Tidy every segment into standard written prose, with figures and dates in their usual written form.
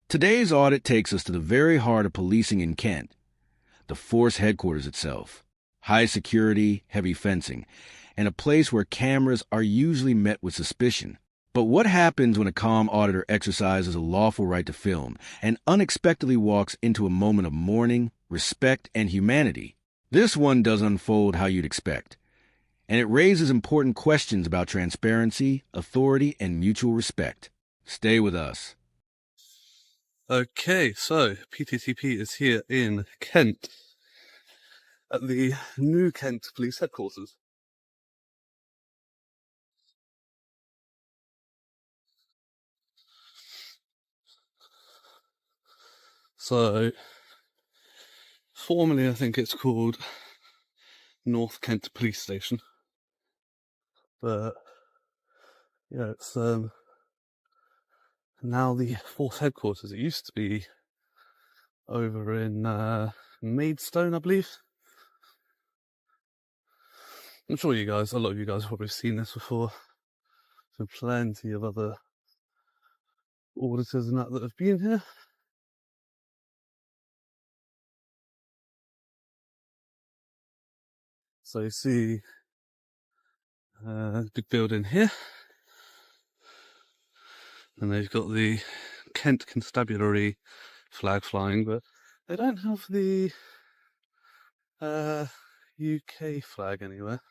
Today's audit takes us to the very heart of policing in Kent, the force headquarters itself. High security, heavy fencing, and a place where cameras are usually met with suspicion. But what happens when a calm auditor exercises a lawful right to film and unexpectedly walks into a moment of mourning, respect, and humanity? This one doesn't unfold how you'd expect, and it raises important questions about transparency, authority, and mutual respect. Stay with us. Okay, so PTTP is here in Kent, at the New Kent Police Headquarters. So, formerly I think it's called North Kent Police Station, but yeah, it's now the force headquarters. It used to be over in Maidstone, I believe. I'm sure a lot of you guys have probably seen this before. There's been plenty of other auditors and that have been here. So you see big building here, and they've got the Kent Constabulary flag flying, but they don't have the UK flag anywhere,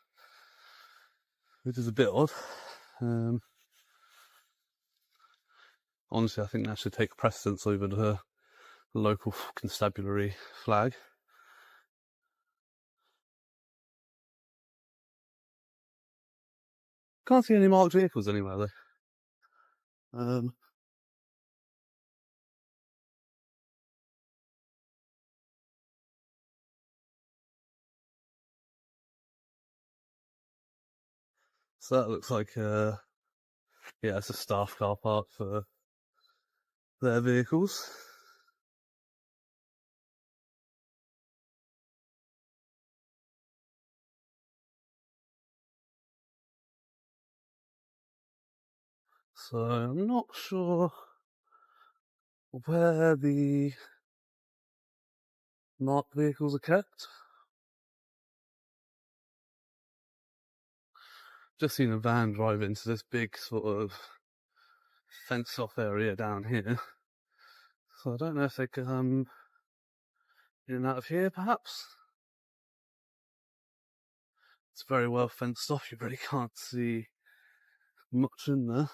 which is a bit odd. Honestly, I think that should take precedence over the local constabulary flag. Can't see any marked vehicles anywhere though. So that looks like yeah, it's a staff car park for their vehicles. So I'm not sure where the marked vehicles are kept. Just seen a van drive into this big sort of fenced off area down here. So I don't know if they come in and out of here, perhaps. It's very well fenced off, you really can't see much in there.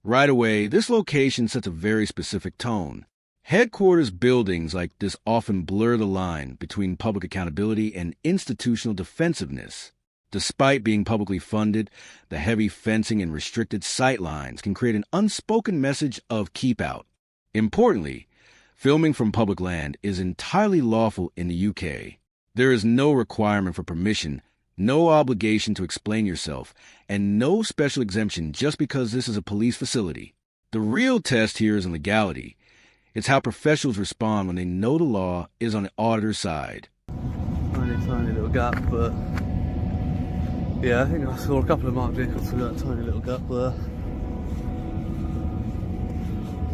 Right away, this location sets a very specific tone. Headquarters buildings like this often blur the line between public accountability and institutional defensiveness. Despite being publicly funded, the heavy fencing and restricted sight lines can create an unspoken message of keep out. Importantly, filming from public land is entirely lawful in the UK. There is no requirement for permission, no obligation to explain yourself, and no special exemption just because this is a police facility. The real test here isn't legality. It's how professionals respond when they know the law is on the auditor's side. Tiny little gap, but yeah, I think I saw a couple of marked vehicles through that tiny little gap there.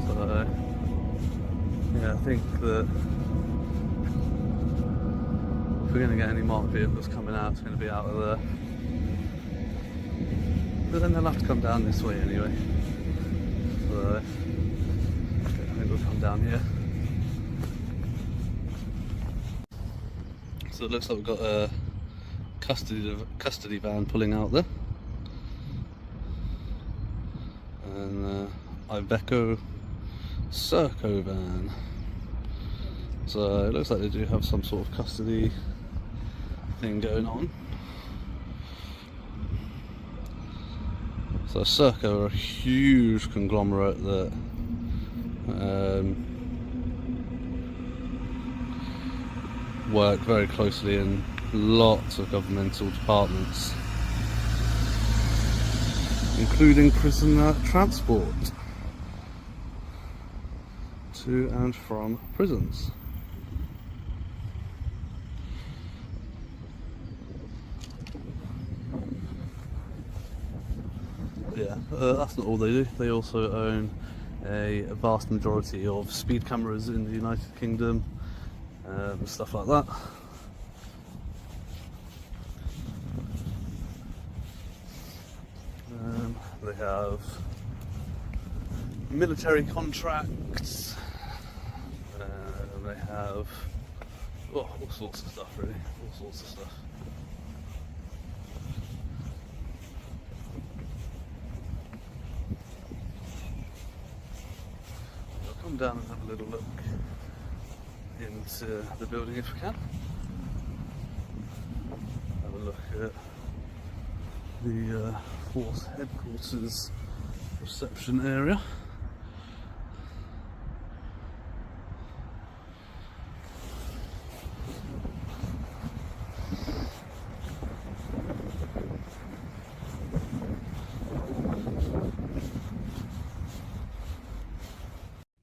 So yeah, I think that if we're going to get any marked vehicles coming out, it's going to be out of there. But then they'll have to come down this way anyway. So I think we'll come down here. So it looks like we've got a custody van pulling out there. And Iveco Serco van. So it looks like they do have some sort of custody thing going on. So Serco are a huge conglomerate that work very closely in lots of governmental departments, including prisoner transport to and from prisons. Yeah, that's not all they do. They also own a vast majority of speed cameras in the United Kingdom, stuff like that. They have military contracts, they have all sorts of stuff, really, all sorts of stuff. I'll come down and have a little look into the building if we can. Have a look at the force headquarters reception area.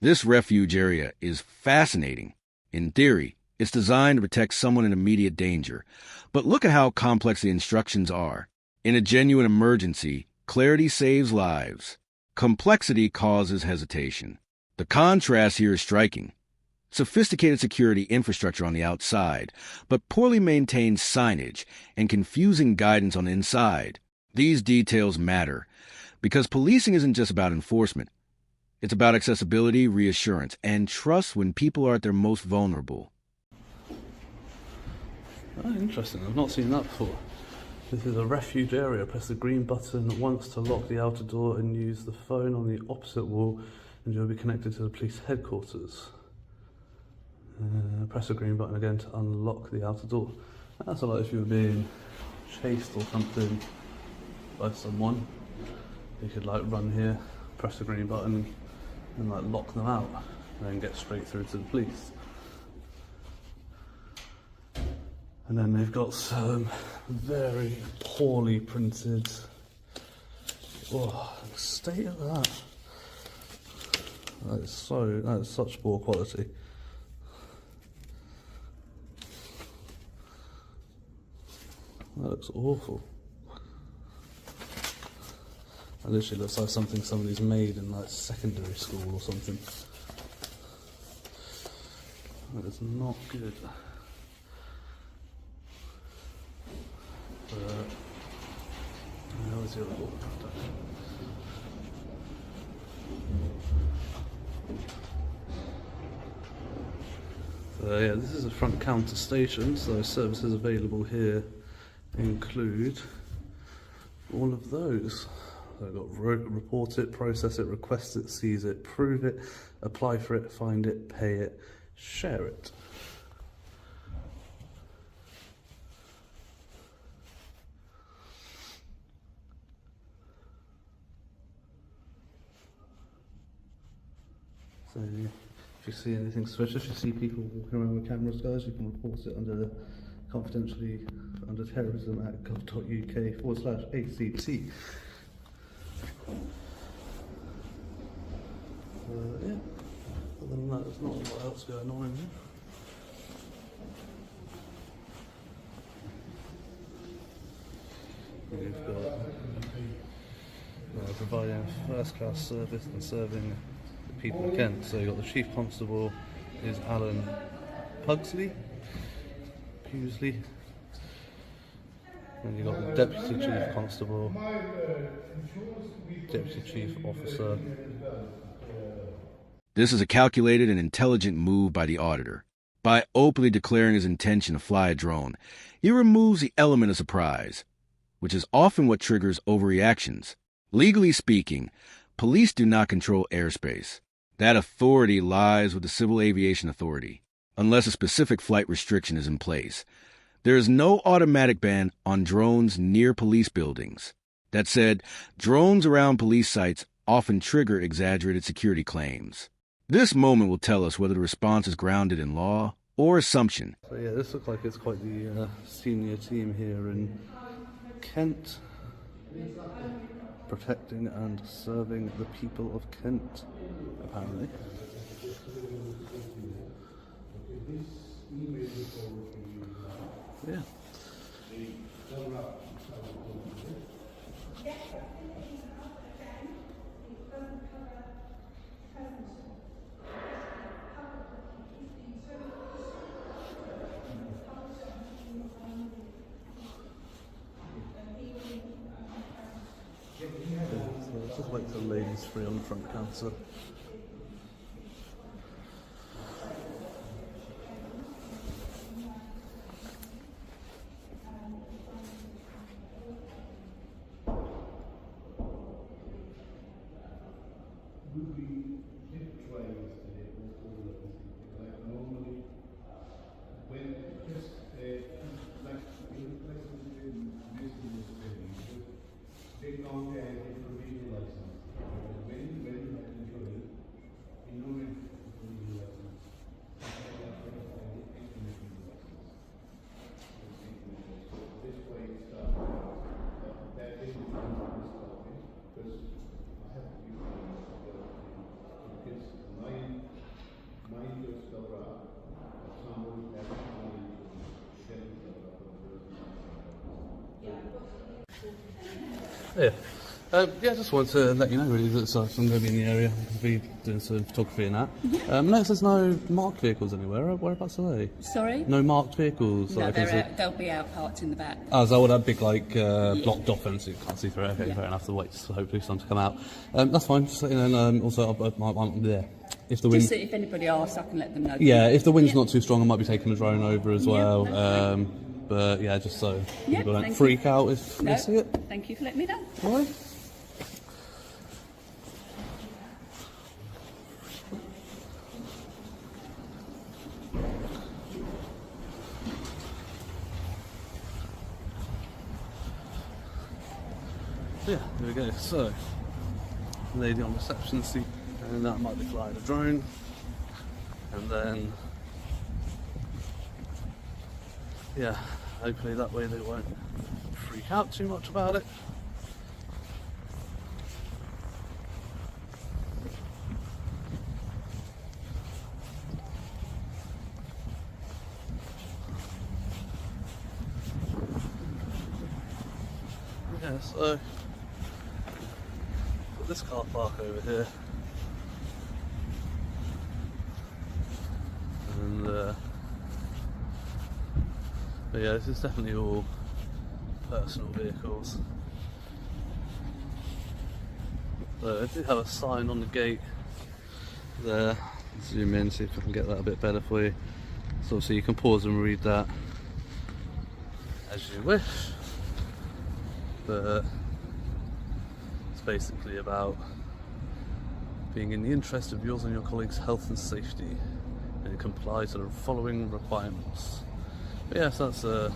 This refuge area is fascinating. In theory, it's designed to protect someone in immediate danger. But look at how complex the instructions are. In a genuine emergency, clarity saves lives. Complexity causes hesitation. The contrast here is striking. Sophisticated security infrastructure on the outside, but poorly maintained signage and confusing guidance on the inside. These details matter, because policing isn't just about enforcement. It's about accessibility, reassurance, and trust when people are at their most vulnerable. Oh, interesting. I've not seen that before. This is a refuge area. Press the green button once to lock the outer door and use the phone on the opposite wall and you'll be connected to the police headquarters. Press the green button again to unlock the outer door. That's a lot if you were being chased or something by someone. You could like run here, press the green button and like lock them out and then get straight through to the police. And then they've got some very poorly printed, state of that. That is such poor quality. That looks awful. That literally looks like something somebody's made in like secondary school or something. That is not good. How is the other door? So yeah, this is a front counter station, so services available here include all of those. So I've got report it, process it, request it, seize it, prove it, apply for it, find it, pay it, share it. So if you see anything suspicious, you see people walking around with cameras, guys, you can report it under confidentially under terrorism at gov.uk/ACT. Yeah, other than that, there's not a lot else going on in here. We've got providing first class service and serving people of Kent. So you've got the Chief Constable is Alan Pugsley. Then you've got the Deputy Chief Constable, Deputy Chief Officer. This is a calculated and intelligent move by the auditor. By openly declaring his intention to fly a drone, he removes the element of surprise, which is often what triggers overreactions. Legally speaking, police do not control airspace. That authority lies with the Civil Aviation Authority, unless a specific flight restriction is in place. There is no automatic ban on drones near police buildings. That said, drones around police sites often trigger exaggerated security claims. This moment will tell us whether the response is grounded in law or assumption. So yeah, this looks like it's quite the senior team here in Kent, protecting and serving the people of Kent, apparently. Yeah. ladies free on the front counter. Yeah. Yeah, just wanted to let you know really that I'm going to be in the area. I'll be doing some photography and that. Notice there's no marked vehicles anywhere. Whereabouts are they? Sorry? No marked vehicles. No, they'll be out parked in the back. Oh, is that what that big blocked off fence you can't see through? Okay, fair enough. To wait for hopefully someone to come out. That's fine. Just let you know. Also, I'm there. If the wind, Just if anybody asks, I can let them know. yeah, if the wind's not too strong, I might be taking the drone over as well. But yeah, just so people don't freak out if they see it. Thank you for letting me know. All right. Yeah, there we go. So, lady on reception seat, and that might be flying a drone, and then, yeah, hopefully that way they won't freak out too much about it. Yeah, so got this car park over here, and but yeah, this is definitely all personal vehicles. So I do have a sign on the gate there. Zoom in, see if I can get that a bit better for you. So obviously you can pause and read that as you wish. But it's basically about being in the interest of yours and your colleagues' health and safety and comply to the following requirements. But yes, that's a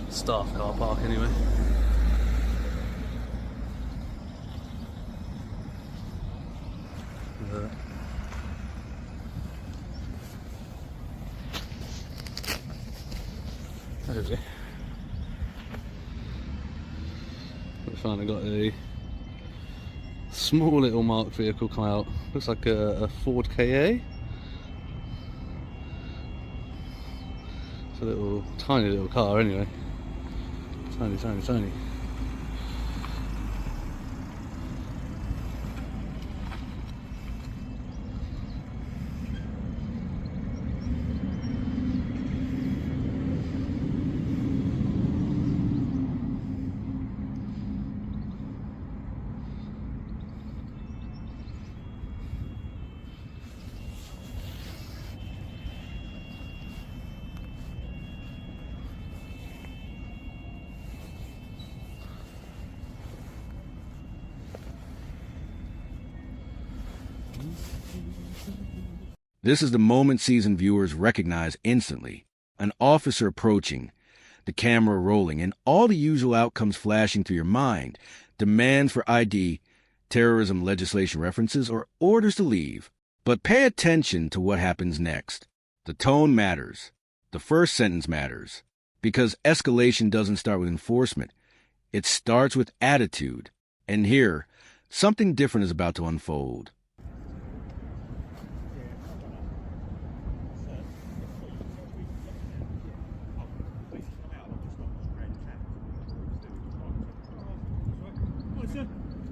staff car park anyway. There we go. We finally got a small little marked vehicle come out. Looks like a Ford KA. It's a little tiny little car anyway. Tiny, tiny, tiny. This is the moment seasoned viewers recognize instantly. An officer approaching, the camera rolling, and all the usual outcomes flashing through your mind. Demands for ID, terrorism legislation references, or orders to leave. But pay attention to what happens next. The tone matters. The first sentence matters. Because escalation doesn't start with enforcement. It starts with attitude. And here, something different is about to unfold.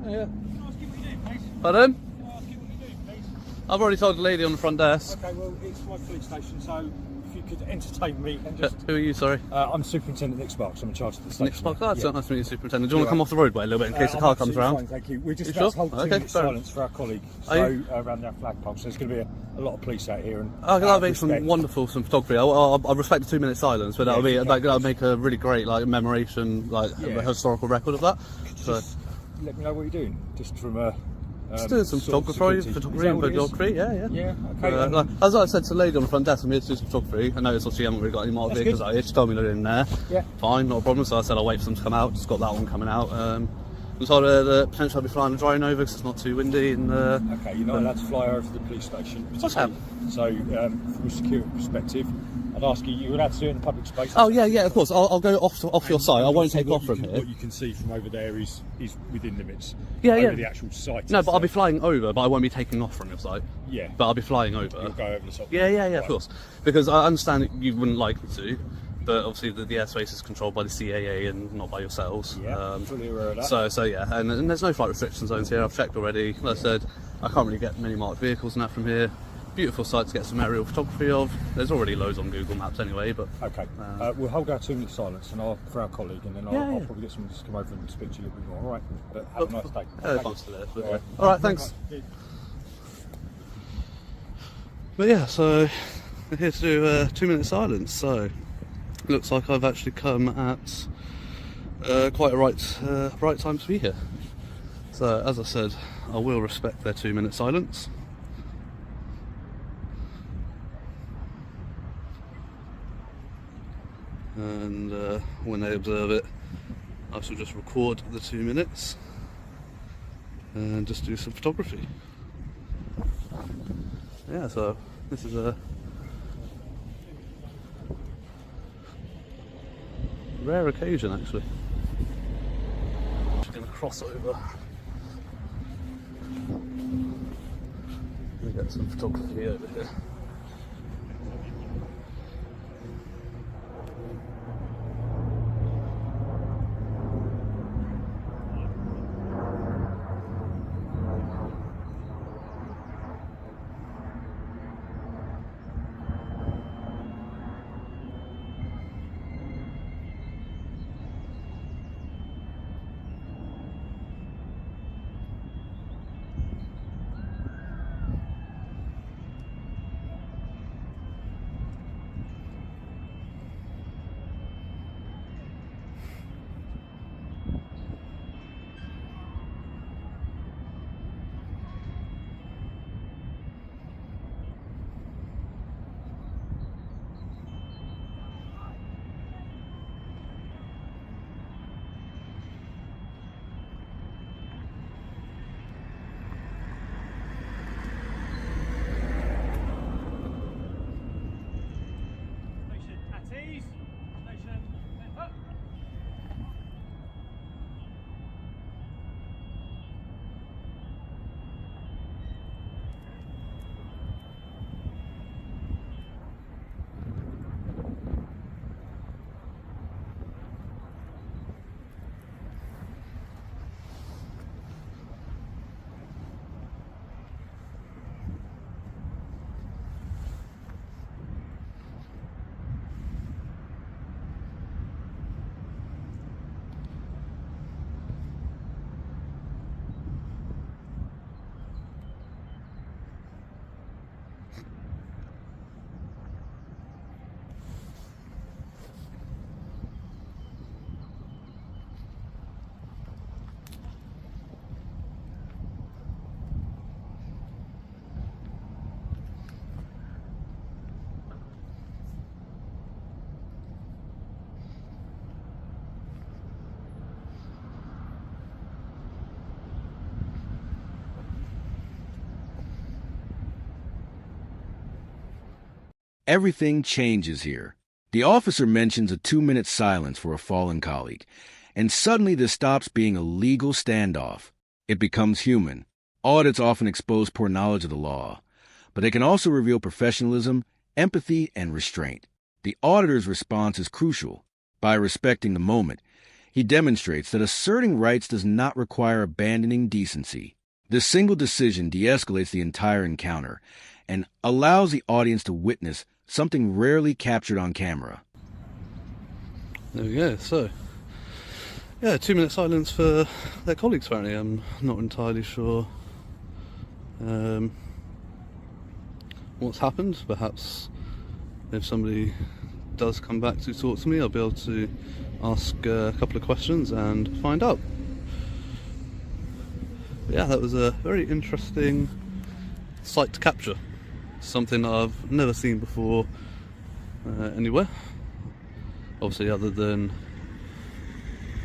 Yeah. Can I ask you what you're doing, please? Pardon? Can I ask you what you're doing, please? I've already told the lady on the front desk. Okay, well, it's my police station, so if you could entertain me and just... Who are you, sorry? I'm Superintendent Nick Sparks. I'm in charge of the station. Nick Sparks. Oh, that's nice to meet you, Superintendent. Do you want to come off the roadway a little bit in case the car comes around? Fine, thank you. We're just You about sure? to hold 2 minutes silence for our colleague around our flagpole. So there's going to be a lot of police out here. And that'll be some photography. I'll respect the 2 minute silence, but that'll make a really great commemoration, a historical record of that. Just let me know what you're doing, just from a... Just doing some photography and videography, Yeah, okay. As I said to the lady on the front desk, I'm here to do some photography. I noticed obviously you haven't really got any more vehicles out here. She told me they're in there. Yeah. Fine, not a problem. So I said I'll wait for them to come out. Just got that one coming out. And so the potential I'll be flying a drone over because it's not too windy. And okay, you're not allowed to fly over to the police station. What's that? So, from a security perspective, I'd ask you, you're allowed to do it in a public space? Oh, yeah, of course. I'll go off your side. I won't take off from here. What you can see from over there is within limits. Yeah. The actual site. No, but I'll be flying over, but I won't be taking off from your site. Yeah. But I'll be flying over. You'll go over the top. Yeah, of course. Because I understand that you wouldn't like me to, but obviously the airspace is controlled by the CAA and not by yourselves. Yeah, fully aware of that. So yeah, and there's no flight restriction zones here. I've checked already. Like I said, I can't really get many marked vehicles and that from here. Beautiful site to get some aerial photography of. There's already loads on Google Maps anyway, but... Okay, we'll hold our 2 minute silence for our colleague, and then I'll probably get someone to come over and speak to you a little bit more, alright? But have a nice day. Alright, thanks. But yeah, so we're here to do a 2 minute silence, so looks like I've actually come at quite a right time to be here. So as I said, I will respect their 2 minute silence. And when they observe it, I shall just record the 2 minutes and just do some photography. Yeah, so this is a rare occasion actually. Just going to cross over and get some photography over here. Everything changes here. The officer mentions a 2 minute silence for a fallen colleague, and suddenly this stops being a legal standoff. It becomes human. Audits often expose poor knowledge of the law, but they can also reveal professionalism, empathy, and restraint. The auditor's response is crucial. By respecting the moment, he demonstrates that asserting rights does not require abandoning decency. This single decision de-escalates the entire encounter and allows the audience to witness something rarely captured on camera. There we go. So, yeah, 2-minute silence for their colleagues. Apparently, I'm not entirely sure what's happened. Perhaps if somebody does come back to talk to me, I'll be able to ask a couple of questions and find out. But yeah, that was a very interesting sight to capture. Something that I've never seen before anywhere. Obviously, other than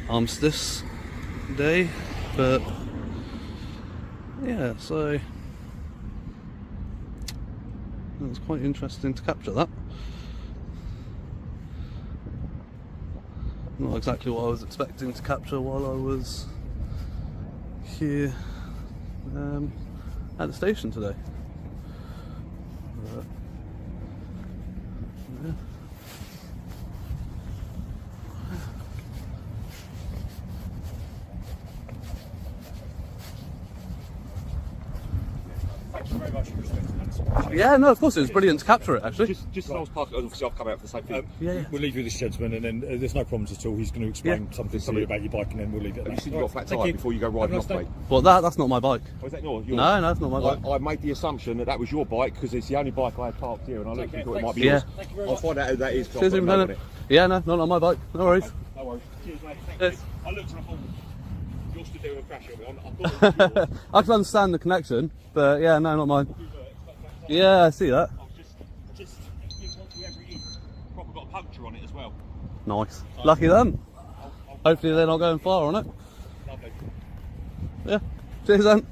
Armistice Day, but yeah, so it was quite interesting to capture that. Not exactly what I was expecting to capture while I was here at the station today. Yeah. Very much respect to that. Yeah, no, of course, it was brilliant to capture it, actually. Just as I was parking, obviously I've come out for the same thing. Yeah. We'll leave you with this gentleman, and then there's no problems at all. He's going to explain something to you about your bike, and then we'll leave it at Have you that. seen you got a flat tyre before you go riding off, mate? Well, that's not my bike. Or is that yours? No, that's not my bike. I made the assumption that was your bike because it's the only bike I had parked here, and I literally thought it might be Yeah. yours. Thank you very I'll much. find out who that is. 'Cause I've Cheers, got a note on Lieutenant. Yeah, no, not on my bike. No worries. No worries. Cheers, mate. Thank Yes. you. I looked and I thought, you're stood there with a crash on me. I thought it was yours. I can understand the connection, but yeah, no, not mine. Yeah, I see that. I was just whoever it is, proper got a puncture on it as well. Nice. Lucky them. Hopefully they're not going far on it. Lovely. Yeah. Cheers then.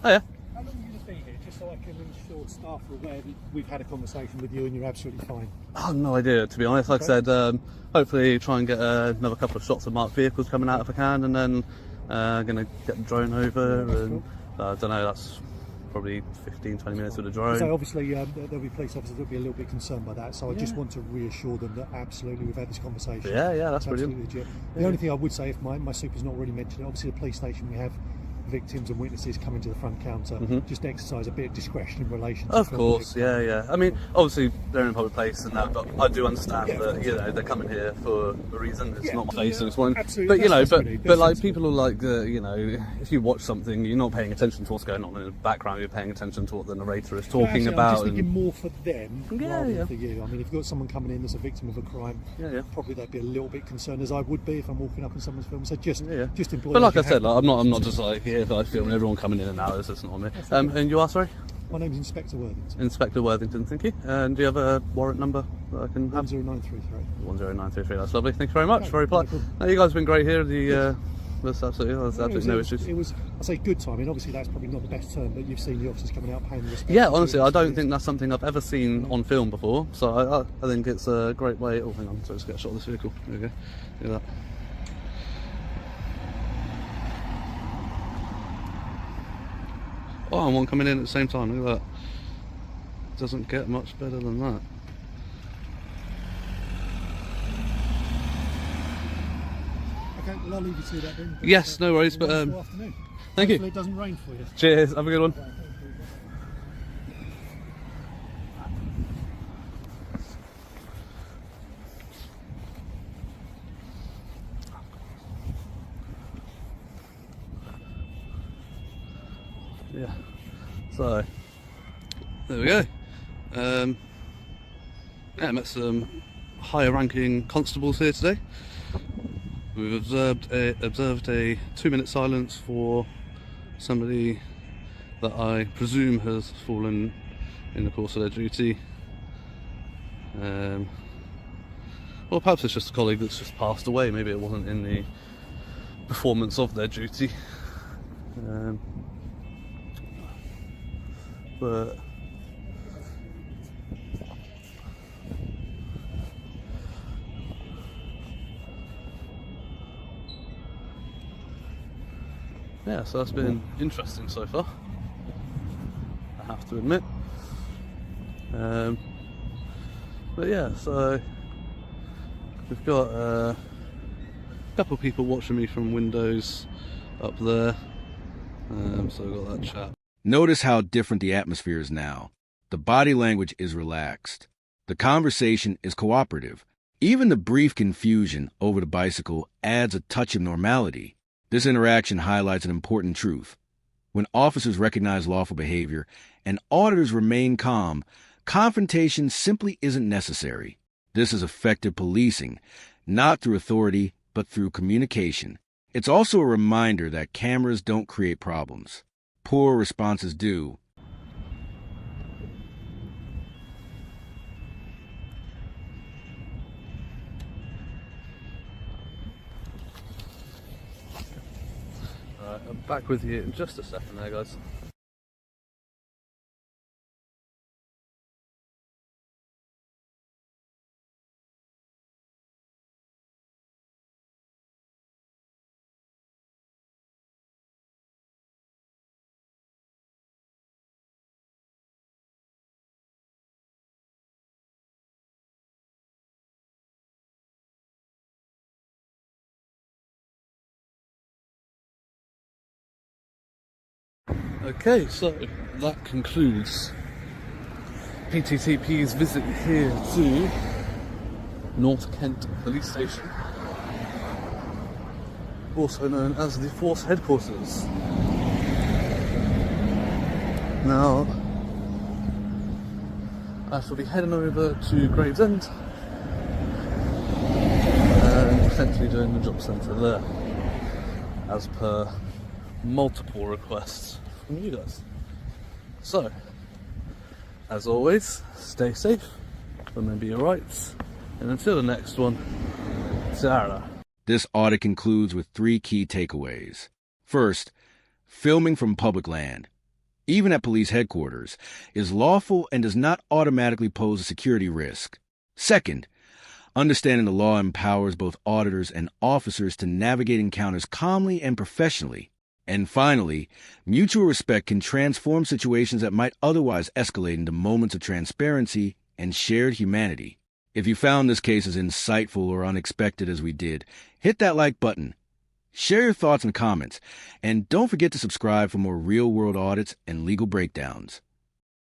Oh yeah. How long have you just been here? Just so I can ensure staff are aware that we've had a conversation with you and you're absolutely fine. I have no idea, to be honest. Like I said, hopefully try and get another couple of shots of marked vehicles coming out if I can, and then going to get the drone over, and I don't know, that's probably 15-20 minutes with the drone. So obviously there'll be police officers that'll be a little bit concerned by that, so I just want to reassure them that absolutely we've had this conversation. Yeah, that's It's absolutely brilliant. legit. The only thing I would say, if my super's not already mentioned it, obviously the police station, we have victims and witnesses coming to the front counter, just exercise a bit of discretion in relation to Of filming course, it. yeah. I mean, obviously they're in a public place and that, but I do understand that they're coming here for a reason. It's not my face and it's one. absolutely. But That's really- but that's like sensible. people are like, if you watch something, you're not paying attention to what's going on in the background. You're paying attention to what the narrator is talking Actually, about. I'm just thinking and- more for them Yeah, rather yeah. than for you. I mean, if you've got someone coming in that's a victim of a crime, Yeah. probably they'd be a little bit concerned, as I would be if I'm walking up in someone's film. So just employ. But like I those you said, have. like, I'm not just like here like filming everyone coming in and out. It's just not me. And you are, sorry? My name's Inspector Worthington. Inspector Worthington, thank you. And do you have a warrant number that I can have? 10933. 10933, that's lovely. Thank you very much. Okay, Very polite. no problem. No, you guys have been great here. There's absolutely no issues. It was, I say, good timing. Obviously, that's probably not the best term, but you've seen the officers coming out paying the respect. Yeah, honestly, I don't think that's something I've ever seen on film before. So I think it's a great way. Oh, hang on, so let's get a shot of this vehicle. There we go. Look at that. Oh, and one coming in at the same time. Look at that. Doesn't get much better than that. Okay, well, I'll leave you to that then. Yes, no worries, but, wonderful afternoon. thank you. Hopefully it doesn't rain for you. Cheers. Have a good one. Yeah. So there we go. Yeah, met some higher ranking constables here today. We've observed a 2-minute silence for somebody that I presume has fallen in the course of their duty. Or perhaps it's just a colleague that's just passed away. Maybe it wasn't in the performance of their duty. But yeah, so that's been interesting so far, I have to admit. But yeah, so we've got a couple of people watching me from windows up there. So I've got that chap. Notice how different the atmosphere is now. The body language is relaxed. The conversation is cooperative. Even the brief confusion over the bicycle adds a touch of normality. This interaction highlights an important truth. When officers recognize lawful behavior and auditors remain calm, confrontation simply isn't necessary. This is effective policing, not through authority, but through communication. It's also a reminder that cameras don't create problems. Poor responses do. Alright, I'm back with you in just a second there, guys. Okay, so that concludes PTTP's visit here to North Kent Police Station, also known as the Force Headquarters. Now, I shall be heading over to Gravesend and potentially doing the job centre there, as per multiple requests from you guys. So, as always, stay safe, remember your rights, and until the next one, Sarah. This audit concludes with 3 key takeaways. First, filming from public land, even at police headquarters, is lawful and does not automatically pose a security risk. Second, understanding the law empowers both auditors and officers to navigate encounters calmly and professionally. And finally, mutual respect can transform situations that might otherwise escalate into moments of transparency and shared humanity. If you found this case as insightful or unexpected as we did, hit that like button. Share your thoughts in the comments, and don't forget to subscribe for more real-world audits and legal breakdowns.